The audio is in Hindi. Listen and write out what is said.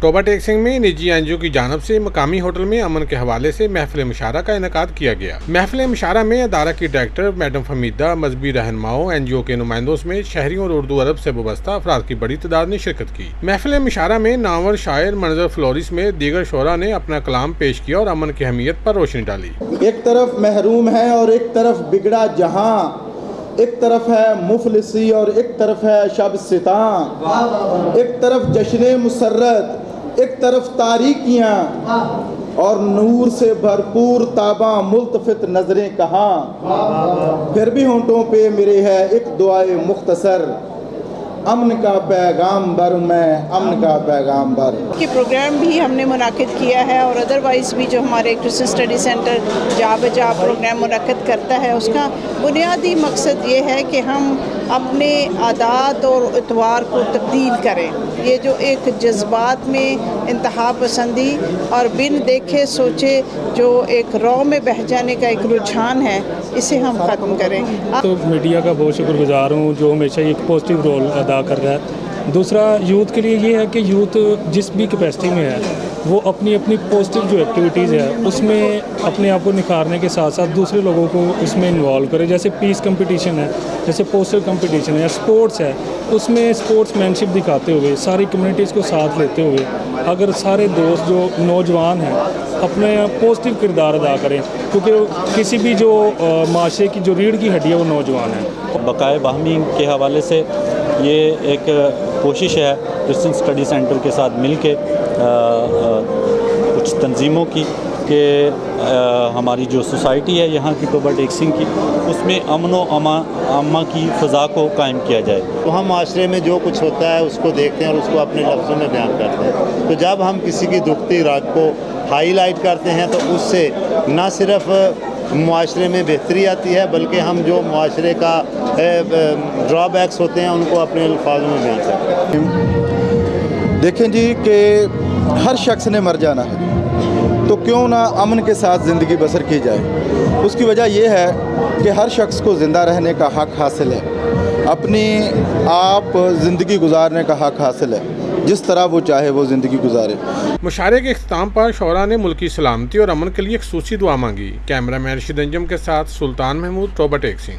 टोबा टेक सिंह में निजी एनजीओ की जानब से मकामी होटल में अमन के हवाले से महफिल मुशारा का इनेकाद किया गया। महफिल मुशारा में अदारा की डायरेक्टर मैडम फमीदा, मजहबी रहनुमाओं, एनजीओ के नुमाइंदों में शहरियों और उर्दू अरब से वाबस्ता अफराद की बड़ी तादाद ने शिरकत की। महफिल मुशारा में नावर शायर मंजर फ्लोरिस में दीगर शोरा ने अपना कलाम पेश किया और अमन की अहमियत पर रोशनी डाली। एक तरफ महरूम है और एक तरफ बिगड़ा जहां, एक तरफ है मुफलिसी और एक तरफ है शब सितां, एक तरफ जश्न मुसर्रत, एक तरफ तारीकियां और नूर से भरपूर ताबा मुल्तफित नजरें कहाँ। फिर भी होंठों पे मेरे है एक दुआए मुख्तसर, अमन का पैगाम बर, मैं अमन का पैगाम बर। कि प्रोग्राम भी हमने मुनाकिद किया है और अदरवाइज़ भी जो हमारे क्रिश्चियन स्टडी सेंटर जा बजा प्रोग्राम मुनाकिद करता है, उसका बुनियादी मकसद ये है कि हम अपने आदात और इतवार को तब्दील करें। ये जो एक जज्बात में इंतहा पसंदी और बिन देखे सोचे जो एक रौ में बह जाने का एक रुझान है, इसे हम ख़त्म करें। तो मीडिया का बहुत शुक्रगुजार हूँ जो हमेशा एक पॉजिटिव रोल अदा कर रहा है। दूसरा, यूथ के लिए ये है कि यूथ जिस भी कैपेसिटी में है वो अपनी अपनी पॉजिटिव जो एक्टिविटीज़ है उसमें अपने आप को निखारने के साथ साथ दूसरे लोगों को उसमें इन्वॉल्व करे। जैसे पीस कंपटीशन है, जैसे पोस्टर कंपटीशन है या स्पोर्ट्स है, उसमें स्पोर्ट्समैनशिप दिखाते हुए सारी कम्युनिटीज़ को साथ लेते हुए अगर सारे दोस्त जो नौजवान हैं अपने पॉजिटिव किरदार अदा करें, क्योंकि किसी भी जो माशरे की जो रीढ़ की हड्डी है वो नौजवान है। बकाए बाहमी के हवाले से ये एक कोशिश है क्रिश्चियन स्टडी सेंटर के साथ मिल के कुछ तंजीमों की कि हमारी जो सोसाइटी है यहाँ की टोबा टेक सिंह की, उसमें अमन व अमा की फ़ज़ा को कायम किया जाए। तो हम माशरे में जो कुछ होता है उसको देखते हैं और उसको अपने लफ्ज़ों में बयान करते हैं। तो जब हम किसी की दुखती राग को हाईलाइट करते हैं तो उससे न सिर्फ मुआशरे में बेहतरी आती है, बल्कि हम जो मुआशरे का ड्रॉबैक्स होते हैं उनको अपने अल्फाजों में बयान करते हैं। देखें जी कि हर शख्स ने मर जाना है, तो क्यों ना अमन के साथ ज़िंदगी बसर की जाए। उसकी वजह यह है कि हर शख्स को ज़िंदा रहने का हक़ हासिल है, अपनी आप ज़िंदगी गुजारने का हक़ हासिल है, जिस तरह वो चाहे वो ज़िंदगी गुजारे। मुशारे के इख्तिताम पर शोरा ने मुल्की सलामती और अमन के लिए खसूसी दुआ मांगी। कैमरामैन रशीद अंजम के साथ सुल्तान महमूद, टोबा टेक सिंह।